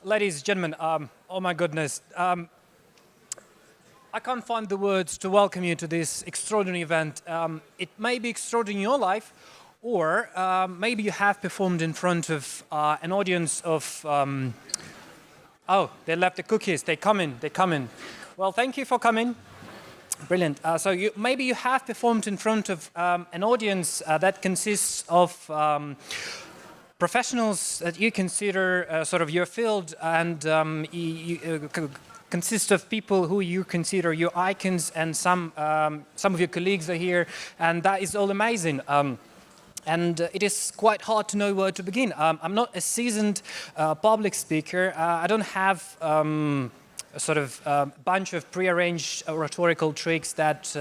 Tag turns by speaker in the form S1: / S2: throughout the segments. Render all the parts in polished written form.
S1: Ladies and gentlemen, oh my goodness. I can't find the words to welcome you to this extraordinary event. It may be extraordinary in your life, or maybe you have performed in front of an audience of... oh, they left the cookies. They come in. Well, thank you for coming. Brilliant. Maybe you have performed in front of an audience that consists of professionals that you consider sort of your field, and consists of people who you consider your icons, and some of your colleagues are here, and that is all amazing. And it is quite hard to know where to begin. I'm not a seasoned public speaker. I don't have a sort of bunch of prearranged rhetorical tricks that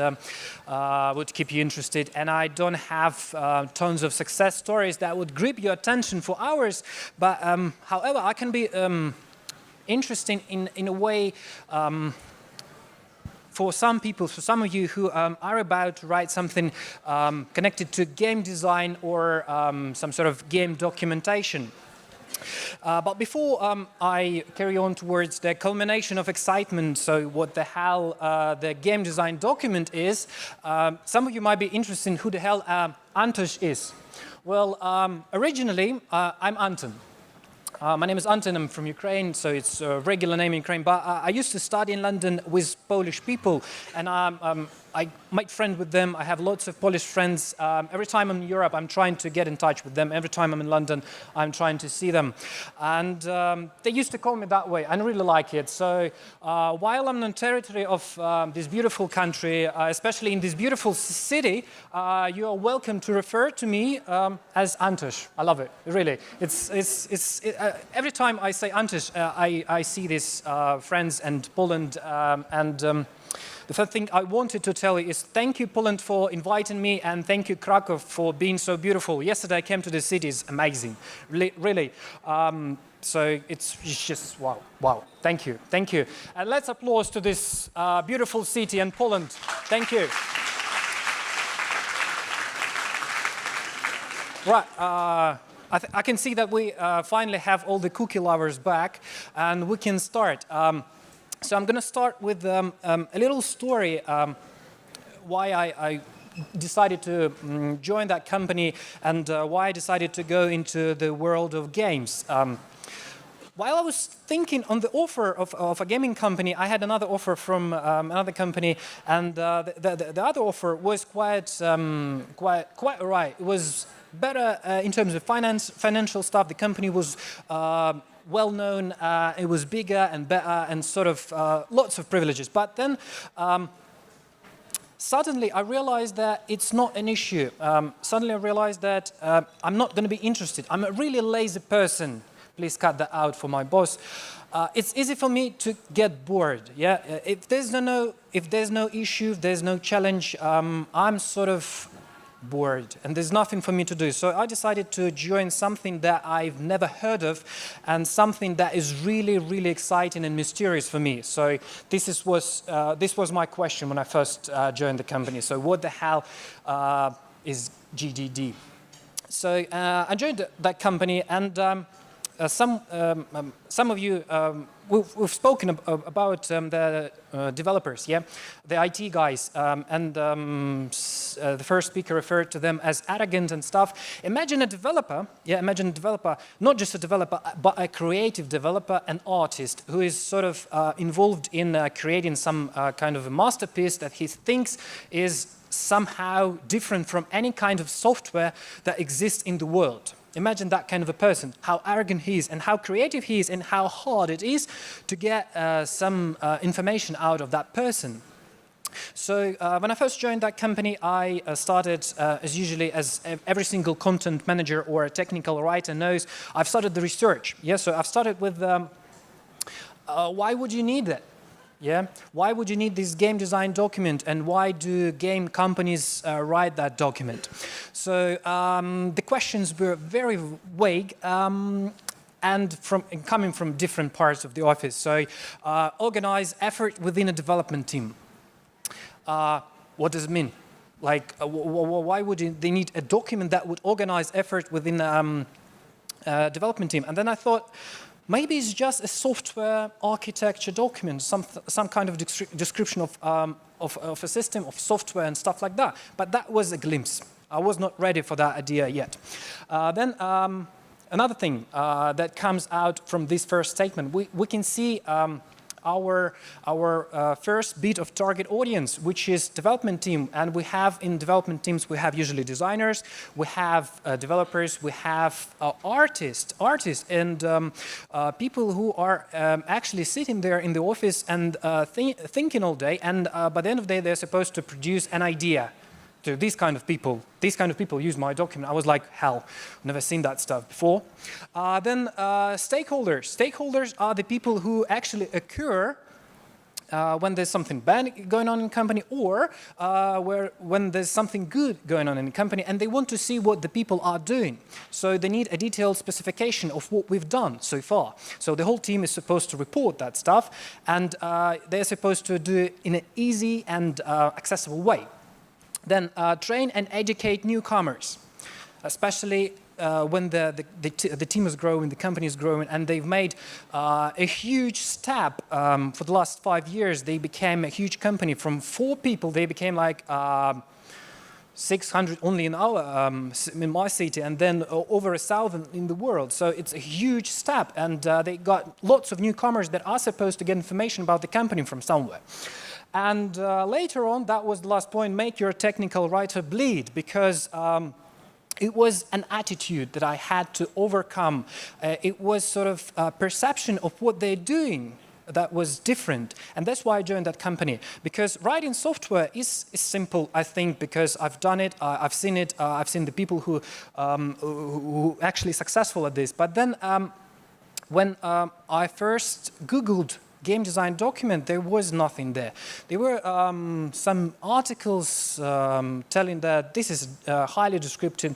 S1: would keep you interested, and I don't have tons of success stories that would grip your attention for hours. But however, I can be interesting in a way for some people, for some of you who are about to write something connected to game design or some sort of game documentation. But before I carry on towards the culmination of excitement, so what the hell the game design document is, some of you might be interested in who the hell Antoś is. Well, originally, I'm Anton. My name is Anton, I'm from Ukraine, so it's a regular name in Ukraine, but I used to study in London with Polish people, and I made friends with them. I have lots of Polish friends. Every time I'm in Europe, I'm trying to get in touch with them. Every time I'm in London, I'm trying to see them. And they used to call me that way, and I really like it. So while I'm on the territory of this beautiful country, especially in this beautiful city, you are welcome to refer to me as Antoś. I love it, really. Every time I say Antoś, I see these friends and Poland, the first thing I wanted to tell you is thank you, Poland, for inviting me, and thank you, Kraków, for being so beautiful. Yesterday I came to the city, it's amazing, really. So it's just wow. Thank you. And let's applause to this beautiful city and Poland. Thank you. Right. I can see that we finally have all the cookie lovers back, and we can start. So I'm going to start with a little story why I decided to join that company, and why I decided to go into the world of games. While I was thinking on the offer of a gaming company, I had another offer from another company, and the other offer was quite all right. It was better in terms of financial stuff. The company was well known, it was bigger and better, and sort of lots of privileges. But then suddenly I realized that it's not an issue. Suddenly I realized that I'm not going to be interested. I'm a really lazy person. Please cut that out for my boss. It's easy for me to get bored. Yeah, if there's no issue, if there's no challenge, I'm sort of bored, and there's nothing for me to do. So I decided to join something that I've never heard of, and something that is really exciting and mysterious for me. So this was my question when I first joined the company. So what the hell is GDD? So I joined that company, and some of you, we've spoken about the developers, yeah, the IT guys, and the first speaker referred to them as arrogant and stuff. Imagine a developer, not just a developer, but a creative developer, an artist who is sort of involved in creating some kind of a masterpiece that he thinks is somehow different from any kind of software that exists in the world. Imagine that kind of a person, how arrogant he is and how creative he is and how hard it is to get some information out of that person. So when I first joined that company, I started, as usually as every single content manager or a technical writer knows, I've started the research. Yeah, so I've started with why would you need that? Yeah, why would you need this game design document, and why do game companies write that document? So the questions were very vague and coming from different parts of the office. So organize effort within a development team. What does it mean? Like, why would they need a document that would organize effort within a development team? And then I thought, maybe it's just a software architecture document, some kind of description of a system, of software and stuff like that. But that was a glimpse. I was not ready for that idea yet. Then another thing that comes out from this first statement, we can see our first bit of target audience, which is development team. And we have in development teams, we have usually designers, we have developers, we have artists, and people who are actually sitting there in the office and thinking all day. And by the end of the day, they're supposed to produce an idea. To these kind of people. These kind of people use my document. I was like, hell, never seen that stuff before. Then stakeholders. Stakeholders are the people who actually occur when there's something bad going on in the company, or when there's something good going on in the company, and they want to see what the people are doing. So they need a detailed specification of what we've done so far. So the whole team is supposed to report that stuff, and they're supposed to do it in an easy and accessible way. Then train and educate newcomers, especially when the team is growing, the company is growing, and they've made a huge step. For the last 5 years, they became a huge company. From 4 people, they became like 600 only in my city, and then over 1,000 in the world. So it's a huge step, and they got lots of newcomers that are supposed to get information about the company from somewhere. And later on, that was the last point, make your technical writer bleed, because it was an attitude that I had to overcome. It was sort of a perception of what they're doing that was different. And that's why I joined that company. Because writing software is simple, I think, because I've done it, I've seen it, I've seen the people who actually successful at this. But then when I first Googled game design document, there was nothing there. There were some articles telling that this is a highly descriptive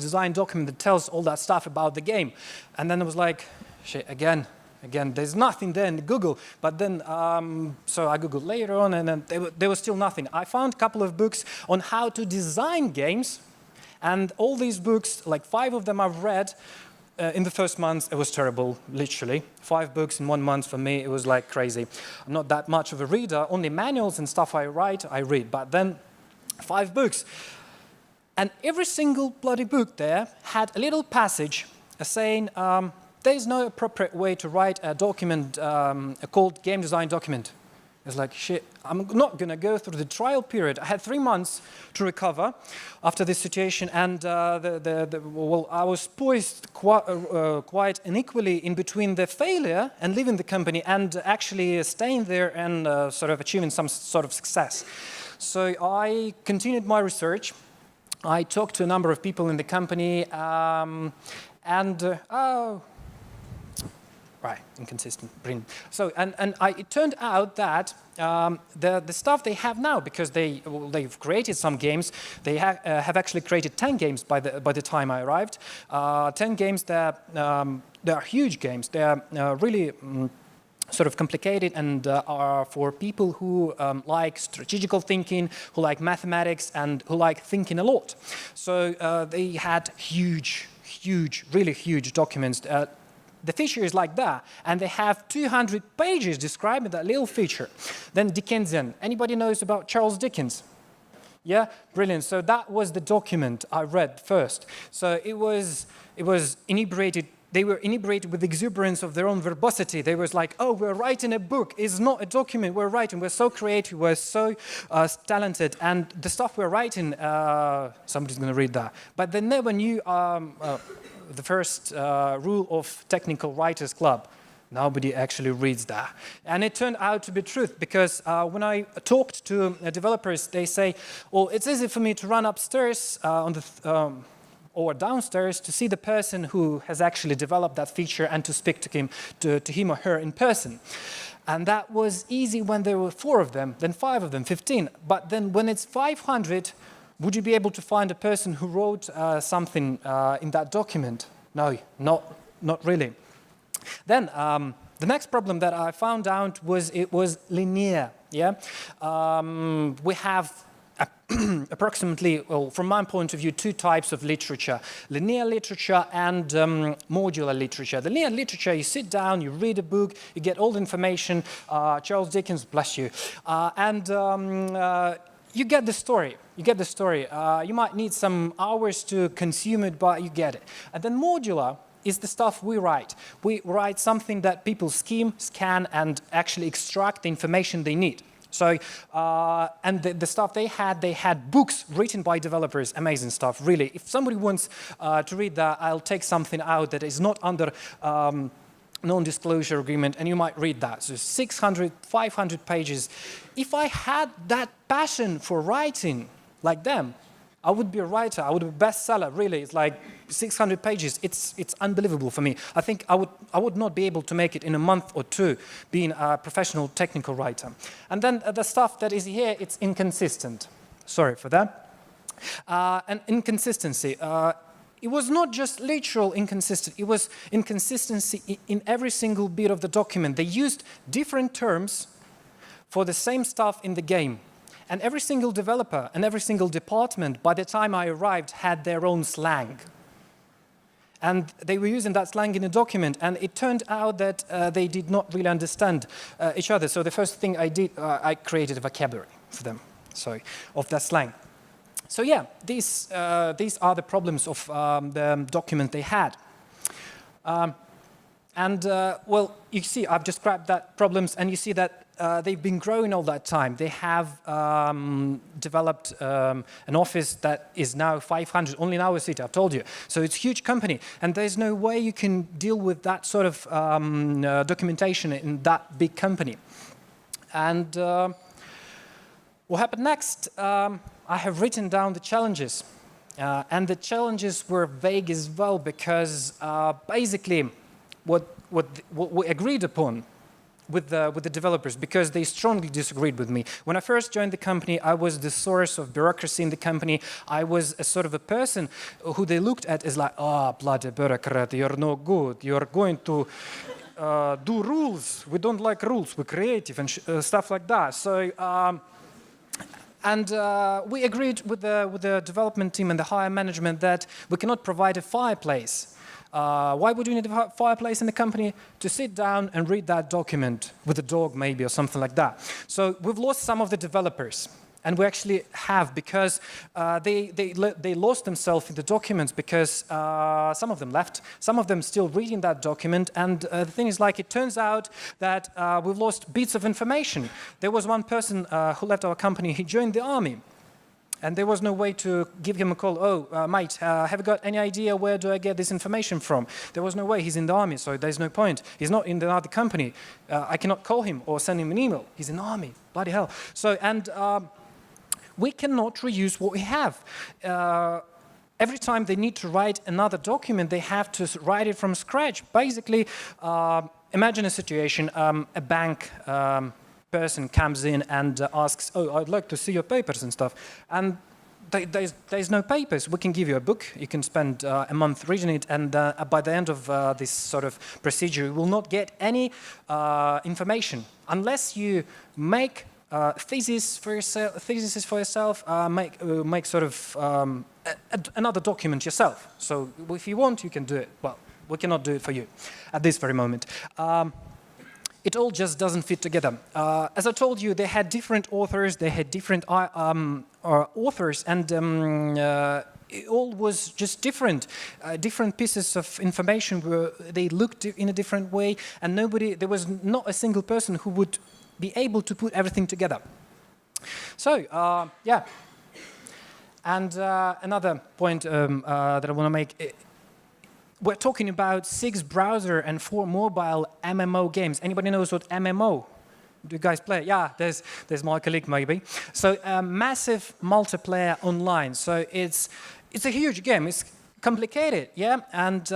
S1: design document that tells all that stuff about the game. And then I was like, shit, again, there's nothing there in Google. But then, so I Googled later on, and then there was still nothing. I found a couple of books on how to design games, and all these books, like 5 of them I've read. In the first month, it was terrible, literally. 5 books in 1 month for me, it was like crazy. I'm not that much of a reader, only manuals and stuff I read, but then 5 books. And every single bloody book there had a little passage saying there is no appropriate way to write a document called game design document. It's like, shit, I'm not going to go through the trial period. I had 3 months to recover after this situation, and well, I was poised quite unequally in between the failure and leaving the company and actually staying there and sort of achieving some sort of success. So I continued my research. I talked to a number of people in the company, right, inconsistent, brilliant. So, it turned out that the stuff they have now, because they've created some games, they have actually created 10 games by the time I arrived. 10 games that they are huge games. They are really sort of complicated and are for people who like strategical thinking, who like mathematics, and who like thinking a lot. So they had huge, really huge documents. The feature is like that, and they have 200 pages describing that little feature. Then Dickensian. Anybody knows about Charles Dickens? Yeah, brilliant. So that was the document I read first. So it was inebriated. They were inebriated with the exuberance of their own verbosity. They was like, oh, we're writing a book. It's not a document we're writing. We're so creative. We're so talented. And the stuff we're writing, somebody's going to read that. But they never knew the first rule of Technical Writers Club. Nobody actually reads that. And it turned out to be truth, because when I talked to developers, they say, well, it's easy for me to run upstairs or downstairs to see the person who has actually developed that feature and to speak to him or her in person. And that was easy when there were 4 of them, then 5 of them, 15. But then when it's 500, would you be able to find a person who wrote something in that document? No, not really. Then the next problem that I found out was it was linear. Yeah, we have approximately, well, from my point of view, two types of literature: linear literature and modular literature. The linear literature, you sit down, you read a book, you get all the information, Charles Dickens, bless you, and you get the story. You get the story. You might need some hours to consume it, but you get it. And then modular is the stuff we write. We write something that people skim, scan, and actually extract the information they need. So, and the stuff they had books written by developers, amazing stuff, really. If somebody wants to read that, I'll take something out that is not under non-disclosure agreement, and you might read that. So 600, 500 pages. If I had that passion for writing like them, I would be a writer. I would be a bestseller, really. It's like 600 pages. It's unbelievable for me. I think I would not be able to make it in a month or two, being a professional technical writer. And then the stuff that is here, it's inconsistent. Sorry for that. And inconsistency. It was not just literal inconsistency. It was inconsistency in every single bit of the document. They used different terms for the same stuff in the game. And every single developer and every single department, by the time I arrived, had their own slang. And they were using that slang in a document, and it turned out that they did not really understand each other. So the first thing I did, I created a vocabulary for them, so of that slang. So yeah, these are the problems of the document they had. Well, you see, I've described that problems, and you see that they've been growing all that time. They have developed an office that is now 500, only in our city, I've told you. So it's a huge company, and there's no way you can deal with that sort of documentation in that big company. And what happened next? I have written down the challenges. And the challenges were vague as well, because basically what we agreed upon with the developers, because they strongly disagreed with me. When I first joined the company, I was the source of bureaucracy in the company. I was a sort of a person who they looked at as like, oh, bloody bureaucrat, you're no good. You're going to do rules. We don't like rules. We're creative and stuff like that. So, we agreed with the development team and the higher management that we cannot provide a fireplace. Why would you need a fireplace in the company? To sit down and read that document with a dog maybe or something like that. So we've lost some of the developers. And we actually have, because they lost themselves in the documents, because some of them left, some of them still reading that document. And the thing is, like, it turns out that we've lost bits of information. There was one person who left our company. He joined the army. And there was no way to give him a call. Oh, mate, have you got any idea where do I get this information from? There was no way. He's in the army, so there's no point. He's not in the other company. I cannot call him or send him an email. He's in the army. Bloody hell. So, and we cannot reuse what we have. Every time they need to write another document, they have to write it from scratch. Basically, imagine a situation, a bank person comes in and asks, oh, I'd like to see your papers and stuff. And there's no papers. We can give you a book. You can spend a month reading it, and by the end of this sort of procedure, you will not get any information unless you make theses for yourself, make sort of another document yourself. So if you want, you can do it. Well, we cannot do it for you at this very moment. It all just doesn't fit together. As I told you, they had different authors, they had different authors, and it all was just different. Different pieces of information they looked in a different way, and there was not a single person who would be able to put everything together. So, yeah. And another point that I want to make. We're talking about 6 browser and 4 mobile MMO games. Anybody knows what MMO? Do you guys play? Yeah, there's my colleague maybe. So massive multiplayer online. So it's a huge game. It's complicated, yeah, and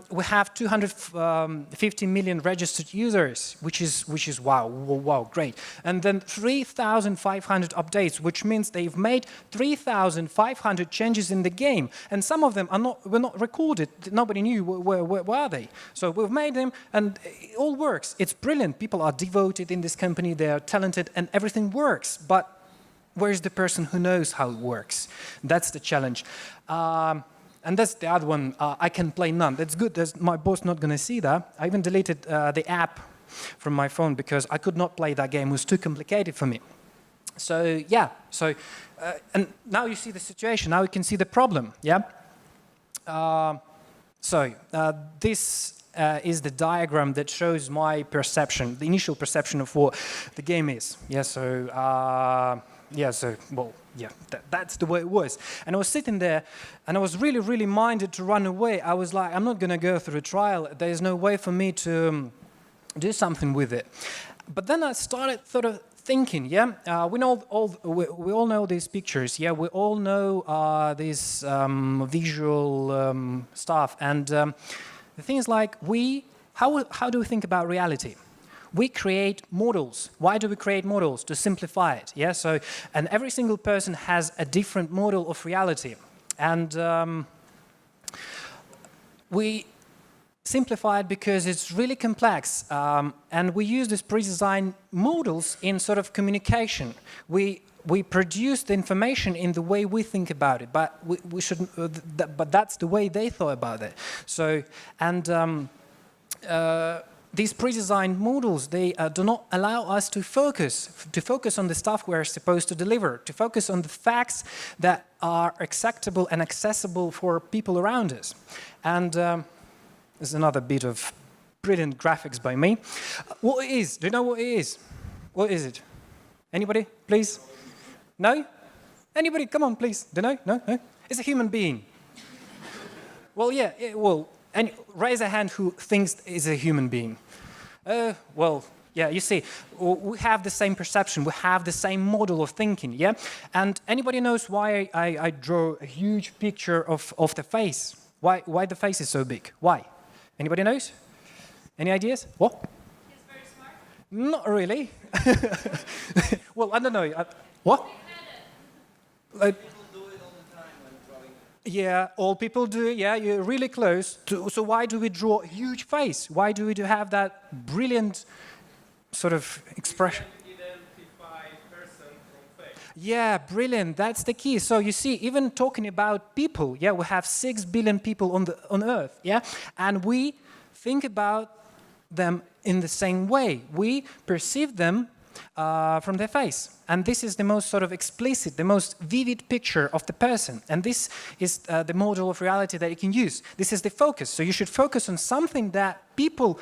S1: we have 250 million registered users, which is wow, great. And then 3,500 updates, which means they've made 3,500 changes in the game, and some of them were not recorded. Nobody knew where are they. So we've made them, and it all works. It's brilliant. People are devoted in this company. They are talented, and everything works. But where's the person who knows how it works? That's the challenge. And that's the other one. I can play none. That's good. My boss not going to see that. I even deleted the app from my phone because I could not play that game. It was too complicated for me. So yeah. And now you see the situation. Now you can see the problem. Yeah. This is the diagram that shows my perception, the initial perception of what the game is. Yeah. That's the way it was. And I was sitting there, and I was really, really minded to run away. I was like, I'm not going to go through a trial. There is no way for me to do something with it. But then I started sort of thinking, we all know these pictures, we all know this visual stuff. And the thing is, like, how do we think about reality? We create models. Why do we create models? To simplify it, and every single person has a different model of reality. And we simplify it because it's really complex. And we use these pre-designed models in sort of communication. We produce the information in the way we think about it, but we shouldn't. But that's the way they thought about it. These pre-designed models, they do not allow us to focus on the stuff we're supposed to deliver, to focus on the facts that are acceptable and accessible for people around us. And there's another bit of brilliant graphics by me. What it is? Do you know what it is? What is it? Anybody, please? No? Anybody? Come on, please. Do you know? No? It's a human being. Well, yeah. And raise a hand who thinks is a human being. You see, we have the same perception, we have the same model of thinking, And anybody knows why I draw a huge picture of the face? Why the face is so big? Why? Anybody knows? Any ideas? What?
S2: He's very smart.
S1: Not really. Well, I don't know. What? Yeah, all people do. Yeah, you're really close. So why do we draw a huge face? Why do we have that brilliant sort of expression?
S3: Identify person from face.
S1: Yeah, brilliant. That's the key. So you see, even talking about people, we have 6 billion people on Earth, and we think about them in the same way. We perceive them from their face. And this is the most sort of explicit, the most vivid picture of the person. And this is the model of reality that you can use. This is the focus. So you should focus on something that people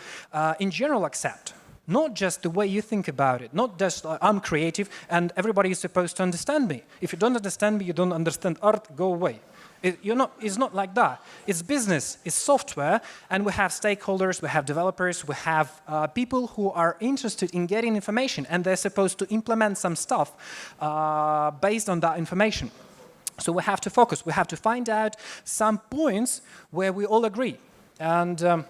S1: in general accept. Not just the way you think about it. Not just I'm creative and everybody is supposed to understand me. If you don't understand me, you don't understand art, go away. It's not like that. It's business, it's software, and we have stakeholders, we have developers, we have people who are interested in getting information, and they're supposed to implement some stuff based on that information. So we have to focus. We have to find out some points where we all agree. And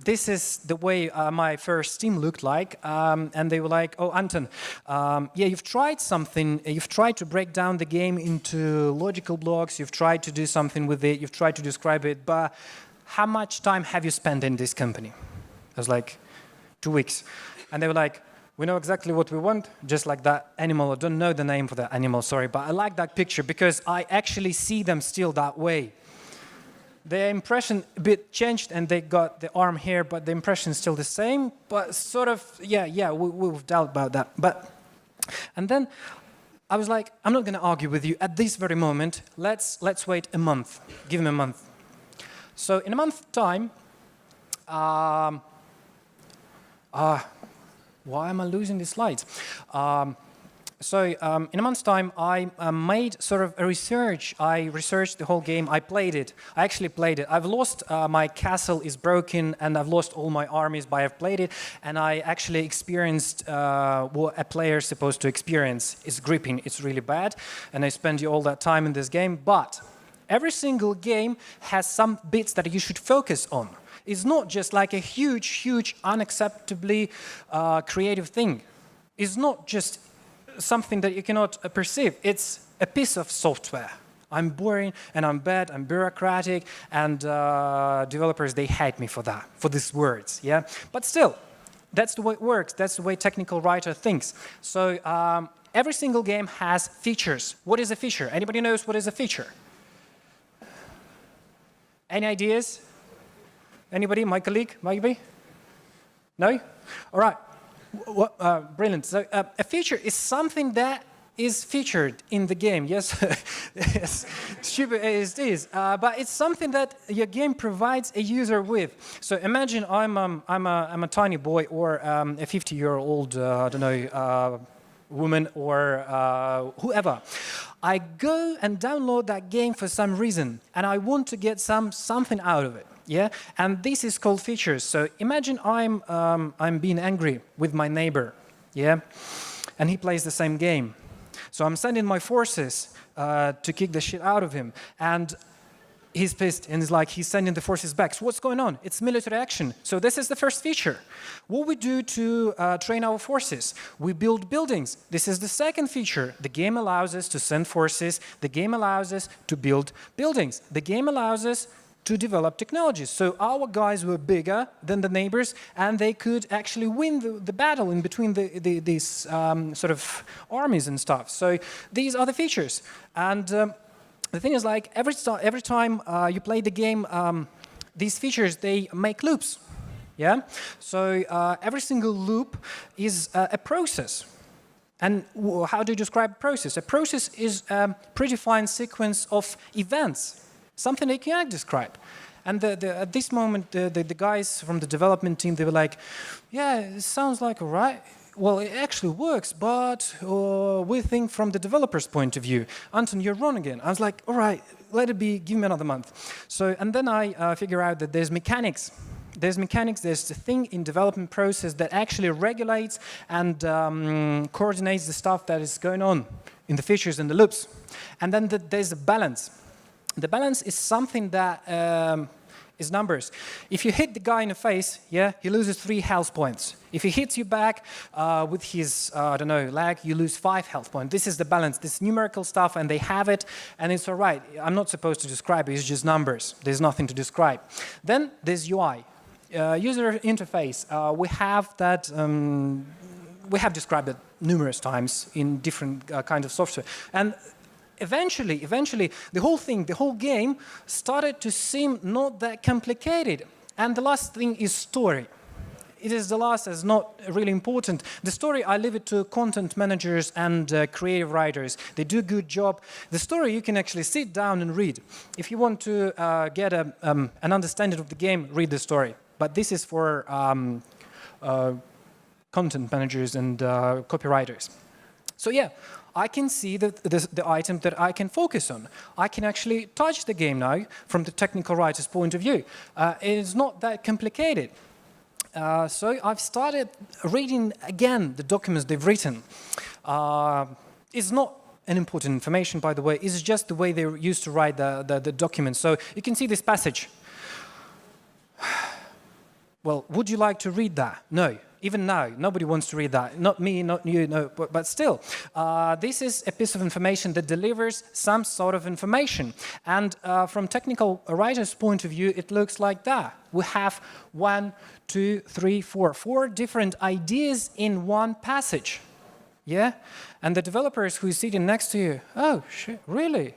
S1: this is the way my first team looked like, and they were like, oh, Anton, you've tried something, you've tried to break down the game into logical blocks, you've tried to do something with it, you've tried to describe it, but how much time have you spent in this company? I was like, 2 weeks. And they were like, we know exactly what we want, just like that animal. I don't know the name for that animal, sorry, but I like that picture because I actually see them still that way. The impression a bit changed and they got the arm here, but the impression is still the same. But sort of, we've dealt about that. And then I was like, I'm not going to argue with you at this very moment. Let's wait a month. Give him a month. So in a month's time, why am I losing the slides? In a month's time, I made sort of a research. I researched the whole game. I played it. I actually played it. I've lost, my castle is broken, and I've lost all my armies, but I've played it, and I actually experienced what a player is supposed to experience. It's gripping. It's really bad, and I spent all that time in this game. But every single game has some bits that you should focus on. It's not just like a huge, unacceptably creative thing. It's not just something that you cannot perceive. It's a piece of software. I'm boring and I'm bad, I'm bureaucratic, and developers, they hate me for that, for these words, But still, That's the way it works. That's the way technical writer thinks. So every single game has features. What is a feature? Anybody knows what is a feature? Any ideas? Anybody? My colleague? Maybe? No? All right. Brilliant. So a feature is something that is featured in the game. Yes, yes. Stupid as it is, but it's something that your game provides a user with. So imagine I'm a tiny boy or a 50-year-old, I don't know, woman or whoever. I go and download that game for some reason, and I want to get something out of it. Yeah, and this is called features. So imagine I'm being angry with my neighbor, yeah, and he plays the same game. So I'm sending my forces to kick the shit out of him, and he's pissed, and he's sending the forces back. So what's going on? It's military action. So this is the first feature. What we do to train our forces? We build buildings. This is the second feature. The game allows us to send forces. The game allows us to build buildings. The game allows us to develop technologies. So our guys were bigger than the neighbors, and they could actually win the battle in between these sort of armies and stuff. So these are the features. And the thing is, like, every time you play the game, these features, they make loops. Yeah? So every single loop is a process. And how do you describe a process? A process is a predefined sequence of events. Something they can't describe. And at this moment, the guys from the development team, they were like, yeah, it sounds like all right. Well, it actually works, but we think from the developer's point of view. Anton, you're wrong again. I was like, all right, let it be, give me another month. So, and then I figure out that there's mechanics. There's the thing in development process that actually regulates and coordinates the stuff that is going on in the features and the loops. And then there's a balance. The balance is something that is numbers. If you hit the guy in the face, yeah, he loses 3 health points. If he hits you back with his, I don't know, leg, you lose 5 health points. This is the balance. This numerical stuff, and they have it, and it's all right. I'm not supposed to describe it. It's just numbers. There's nothing to describe. Then there's UI, user interface. We have that. We have described it numerous times in different kinds of software, and eventually, the whole game started to seem not that complicated. And the last thing is story. It is the last, as not really important. The story, I leave it to content managers and creative writers. They do a good job. The story, you can actually sit down and read. If you want to get an understanding of the game, read the story. But this is for content managers and copywriters. So yeah, I can see the item that I can focus on. I can actually touch the game now from the technical writer's point of view. It's not that complicated. So I've started reading again the documents they've written. It's not an important information, by the way. It's just the way they used to write the documents. So you can see this passage. Well, would you like to read that? No. Even now, nobody wants to read that. Not me, not you, no, but still. This is a piece of information that delivers some sort of information. And from technical writer's point of view, it looks like that. We have 1, 2, 3, 4 different ideas in one passage. Yeah? And the developers who is sitting next to you, oh, shit, really?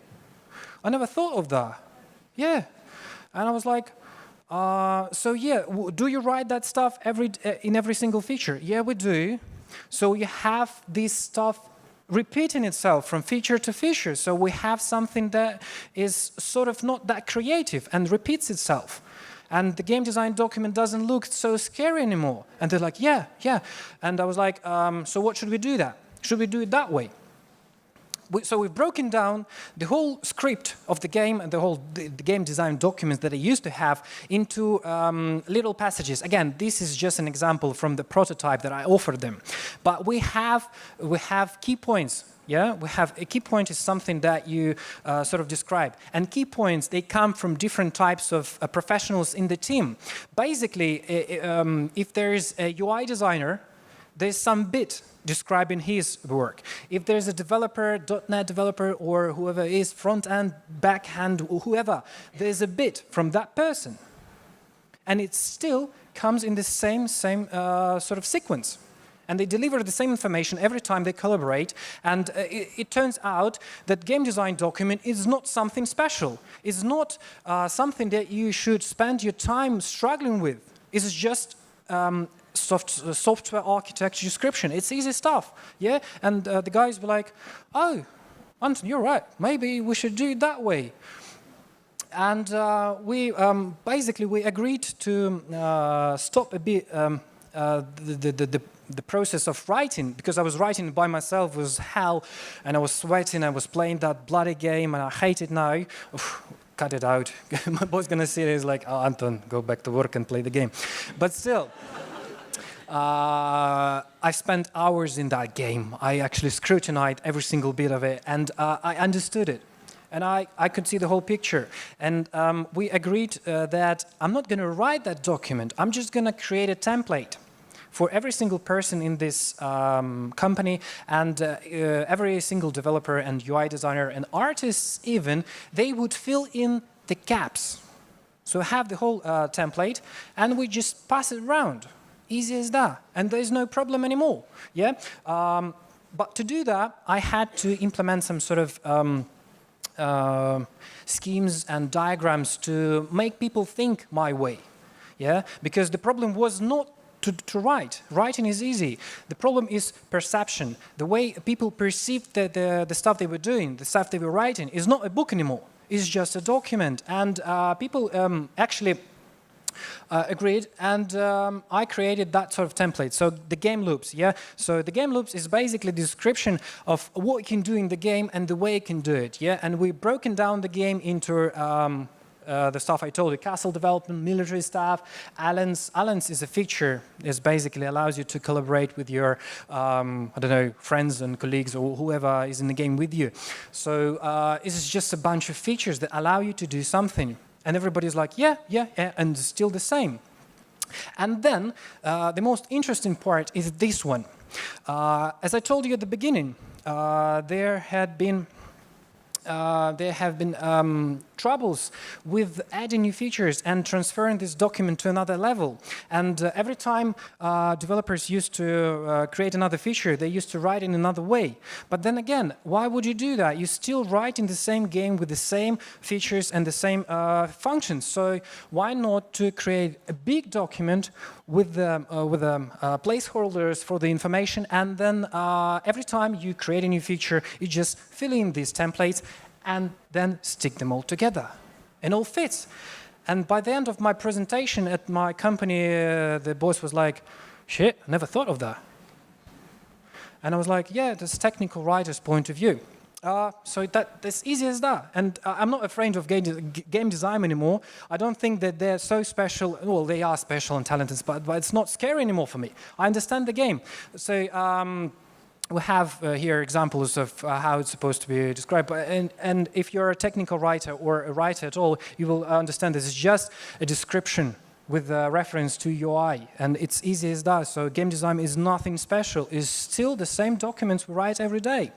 S1: I never thought of that. Yeah. And I was like, so yeah, do you write that stuff in every single feature? Yeah, we do. So you have this stuff repeating itself from feature to feature. So we have something that is sort of not that creative and repeats itself. And the game design document doesn't look so scary anymore. And they're like, yeah. And I was like, so what should we do that? Should we do it that way? So we've broken down the whole script of the game and the game design documents that I used to have into little passages. Again, this is just an example from the prototype that I offered them. But we have key points. Yeah, we have a key point is something that you sort of describe. And key points, they come from different types of professionals in the team. Basically, if there is a UI designer, there's some bit describing his work. If there's a developer, .NET developer, or whoever is front-end, back-end, or whoever, there's a bit from that person. And it's still comes in the same sort of sequence. And they deliver the same information every time they collaborate. And it turns out that game design document is not something special. It's not something that you should spend your time struggling with. It's just software architecture description. It's easy stuff, yeah? And the guys were like, oh, Anton, you're right. Maybe we should do it that way. And we agreed to stop a bit the process of writing, because I was writing by myself was hell, and I was sweating, I was playing that bloody game, and I hate it now. Oof, cut it out. My boss gonna see it, he's like, oh, Anton, go back to work and play the game. But still, I spent hours in that game. I actually scrutinized every single bit of it, and I understood it. And I could see the whole picture. And we agreed that I'm not going to write that document. I'm just going to create a template for every single person in this company, and every single developer and UI designer and artists even, they would fill in the gaps. So have the whole template, and we just pass it around. Easy as that. And there's no problem anymore. Yeah. But to do that, I had to implement some sort of schemes and diagrams to make people think my way, yeah? Because the problem was not to write. Writing is easy. The problem is perception. The way people perceived the stuff they were doing, the stuff they were writing, is not a book anymore. It's just a document. And people actually agreed, and I created that sort of template. So the game loops, yeah? So the game loops is basically the description of what you can do in the game and the way you can do it, yeah? And we've broken down the game into the stuff I told you, castle development, military stuff. Alliance is a feature. It basically allows you to collaborate with your, I don't know, friends and colleagues or whoever is in the game with you. So it's just a bunch of features that allow you to do something. And everybody's like, yeah, and still the same. And then the most interesting part is this one. As I told you at the beginning, there have been troubles with adding new features and transferring this document to another level. And every time developers used to create another feature, they used to write in another way. But then again, why would you do that? You still write in the same game with the same features and the same functions. So why not to create a big document with the placeholders for the information, and then every time you create a new feature, you just fill in these templates and then stick them all together. And all fits. And by the end of my presentation at my company, the boss was like, shit, I never thought of that. And I was like, yeah, that's a technical writer's point of view. So that's easy as that. And I'm not afraid of game design anymore. I don't think that they're so special. Well, they are special and talented, but it's not scary anymore for me. I understand the game. So we have here examples of how it's supposed to be described. And if you're a technical writer or a writer at all, you will understand this is just a description with reference to UI, and it's easy as that. So game design is nothing special. It's still the same documents we write every day.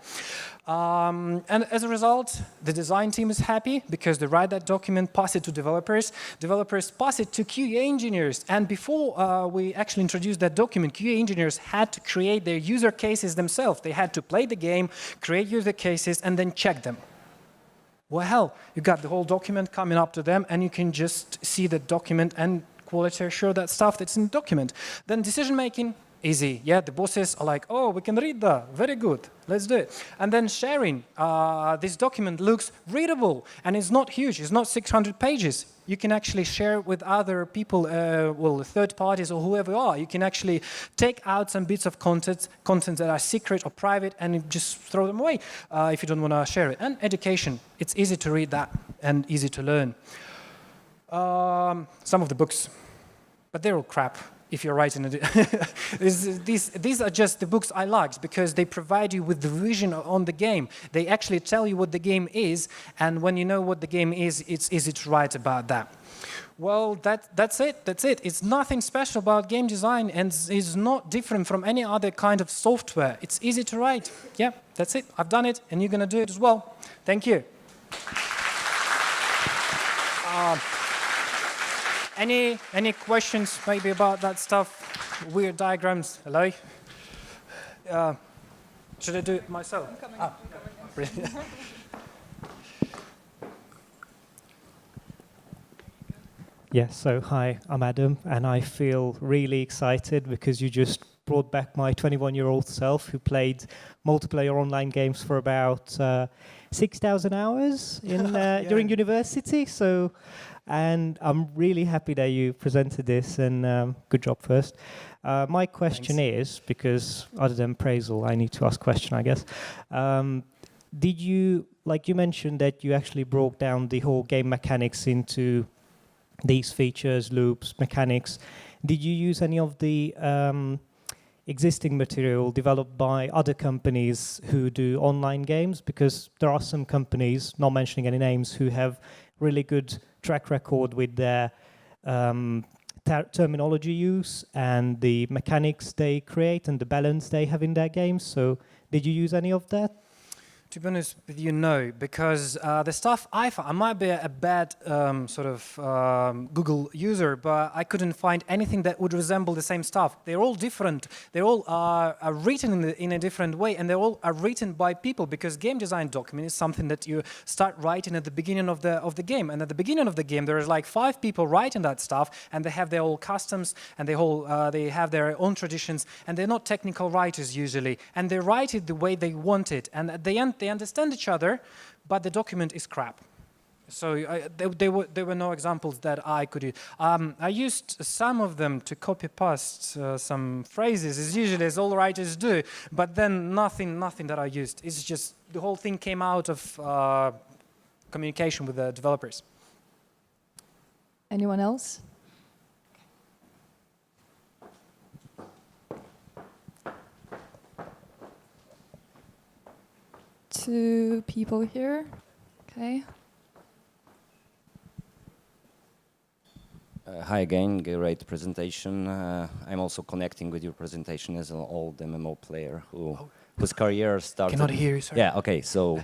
S1: And as a result, the design team is happy because they write that document, pass it to developers. Developers pass it to QA engineers. And before we actually introduced that document, QA engineers had to create their user cases themselves. They had to play the game, create user cases, and then check them. Well, hell, you got the whole document coming up to them, and you can just see the document and quality assure that stuff that's in the document. Then decision making, easy. Yeah, the bosses are like, oh, we can read that. Very good. Let's do it. And then sharing. This document looks readable, and it's not huge. It's not 600 pages. You can actually share with other people, well, third parties or whoever you are. You can actually take out some bits of content that are secret or private, and just throw them away if you don't want to share it. And education. It's easy to read that and easy to learn. Some of the books, but they're all crap. If you're writing it, these are just the books I liked because they provide you with the vision on the game. They actually tell you what the game is, and when you know what the game is, it's easy to write about that. Well, that's it. It's nothing special about game design, and it's not different from any other kind of software. It's easy to write. Yeah, that's it. I've done it, and you're going to do it as well. Thank you. Any questions maybe about that stuff? Weird diagrams. Hello. Should I do it myself? I'm coming. Brilliant.
S2: Yes, so hi, I'm Adam, and I feel really excited because you just brought back my 21-year-old self who played multiplayer online games for about 6,000 hours in during university. So, and I'm really happy that you presented this, and good job first. My question is, because other than appraisal, I need to ask a question, I guess. Did you, like you mentioned that you actually broke down the whole game mechanics into these features, loops, mechanics. Did you use any of the existing material developed by other companies who do online games? Because there are some companies, not mentioning any names, who have really good track record with their terminology use and the mechanics they create and the balance they have in their games. So did you use any of that?
S1: To be honest with you, no, because the stuff I found, I might be a bad Google user, but I couldn't find anything that would resemble the same stuff. They're all different. They all are written in a different way, and they all are written by people, because game design document is something that you start writing at the beginning of the game. And at the beginning of the game, there is like 5 people writing that stuff, and they have their own customs, and they have their own traditions, and they're not technical writers usually, and they write it the way they want it. And at the end, they understand each other, but the document is crap. So there were no examples that I could use. I used some of them to copy-paste some phrases, as all writers do, but then nothing that I used. It's just the whole thing came out of communication with the developers.
S4: Anyone else? 2 people here. Okay.
S5: Hi again, great presentation. I'm also connecting with your presentation as an old MMO player whose career started.
S1: Cannot hear you, sorry.
S5: Yeah, okay, so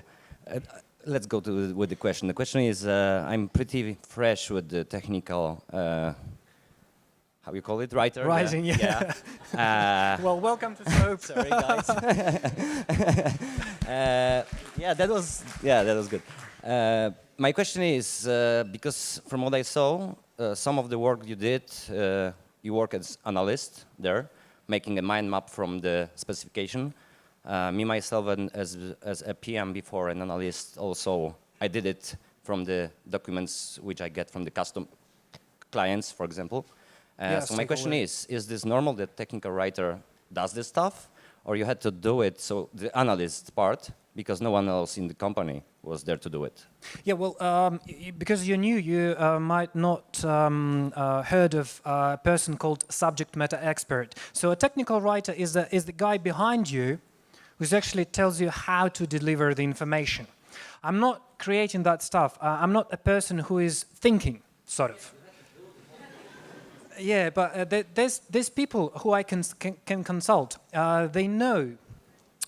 S5: let's go with the question. The question is, I'm pretty fresh with the technical, how you call it, writer?
S1: Rising, yeah. Well, welcome to Soap.
S5: Sorry, guys. That was good. My question is, because from what I saw, some of the work you did, you work as analyst there, making a mind map from the specification. Me, myself, and as a PM before, an analyst also, I did it from the documents which I get from the custom clients, for example. So my question is this normal that technical writer does this stuff, or you had to do it, so the analyst part, because no one else in the company was there to do it?
S1: Yeah, well, because you're new, you might not heard of a person called subject matter expert. So a technical writer is the guy behind you who actually tells you how to deliver the information. I'm not creating that stuff. I'm not a person who is thinking, sort of. Yeah, but there's people who I can consult. They know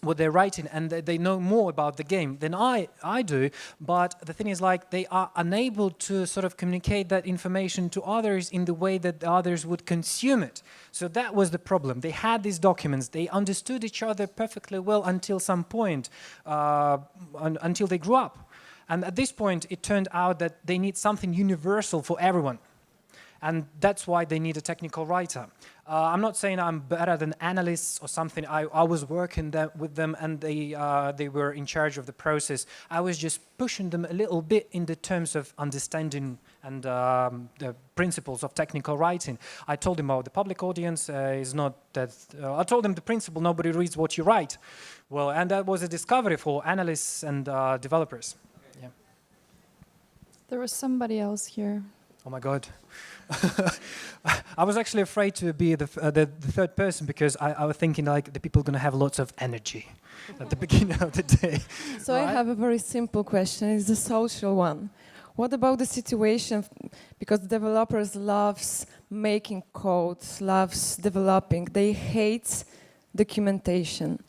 S1: what they're writing, and they know more about the game than I do. But the thing is, like, they are unable to sort of communicate that information to others in the way that the others would consume it. So that was the problem. They had these documents. They understood each other perfectly well until some point, until they grew up. And at this point, it turned out that they need something universal for everyone. And that's why they need a technical writer. I'm not saying I'm better than analysts or something. I was working with them, and they were in charge of the process. I was just pushing them a little bit in the terms of understanding and the principles of technical writing. I told them, the public audience is not that... I told them the principle, nobody reads what you write. Well, and that was a discovery for analysts and developers. Yeah.
S4: There was somebody else here.
S1: Oh my God. I was actually afraid to be the third person, because I was thinking like the people are going to have lots of energy at the beginning of the day.
S6: So right? I have a very simple question. It's a social one. What about the situation, because developers loves making codes, loves developing, they hate documentation.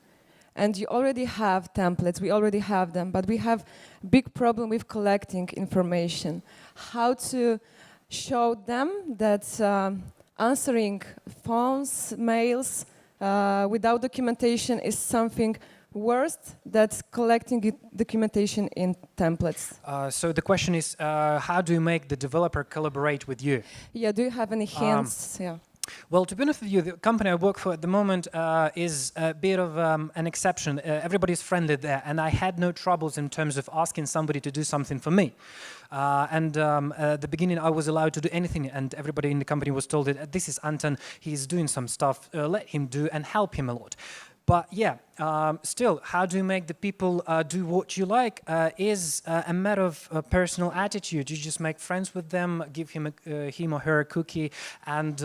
S6: And you already have templates, we already have them, but we have big problem with collecting information. How to showed them that answering phones, mails without documentation is something worse than collecting documentation in templates.
S1: So the question is, how do you make the developer collaborate with you?
S6: Yeah, do you have any hints? Yeah.
S1: Well, to be honest with you, the company I work for at the moment is a bit of an exception. Everybody's friendly there, and I had no troubles in terms of asking somebody to do something for me. At the beginning, I was allowed to do anything, and everybody in the company was told that this is Anton, he's doing some stuff, let him do and help him a lot. But yeah, still, how do you make the people do what you like is a matter of personal attitude. You just make friends with them, give him or her a cookie, and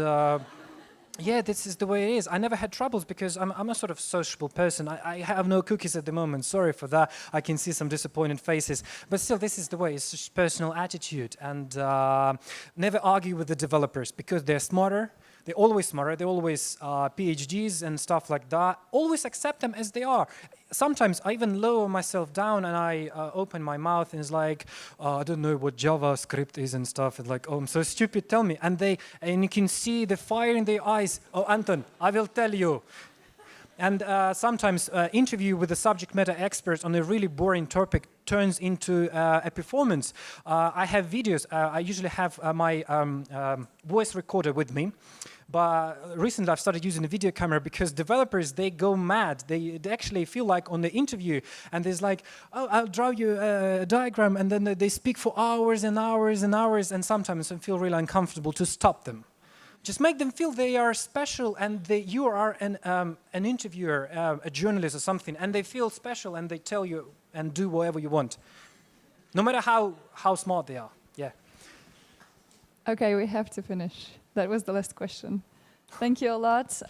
S1: yeah, this is the way it is. I never had troubles because I'm a sort of sociable person. I have no cookies at the moment. Sorry for that. I can see some disappointed faces. But still, this is the way. It's just personal attitude. And never argue with the developers because they're smarter. They're always smarter. They're always PhDs and stuff like that. Always accept them as they are. Sometimes I even lower myself down and I open my mouth and it's like, I don't know what JavaScript is and stuff. And like, oh, I'm so stupid, tell me. And you can see the fire in their eyes. Oh, Anton, I will tell you. And sometimes interview with the subject matter experts on a really boring topic turns into a performance. I have videos. I usually have my voice recorder with me. But recently I've started using a video camera because developers, they go mad. They actually feel like on the interview and there's like, oh, I'll draw you a diagram, and then they speak for hours and hours and hours, and sometimes I feel really uncomfortable to stop them. Just make them feel they are special and you are an interviewer, a journalist or something, and they feel special and they tell you and do whatever you want. No matter how smart they are, yeah.
S4: Okay, we have to finish. That was the last question. Thank you a lot.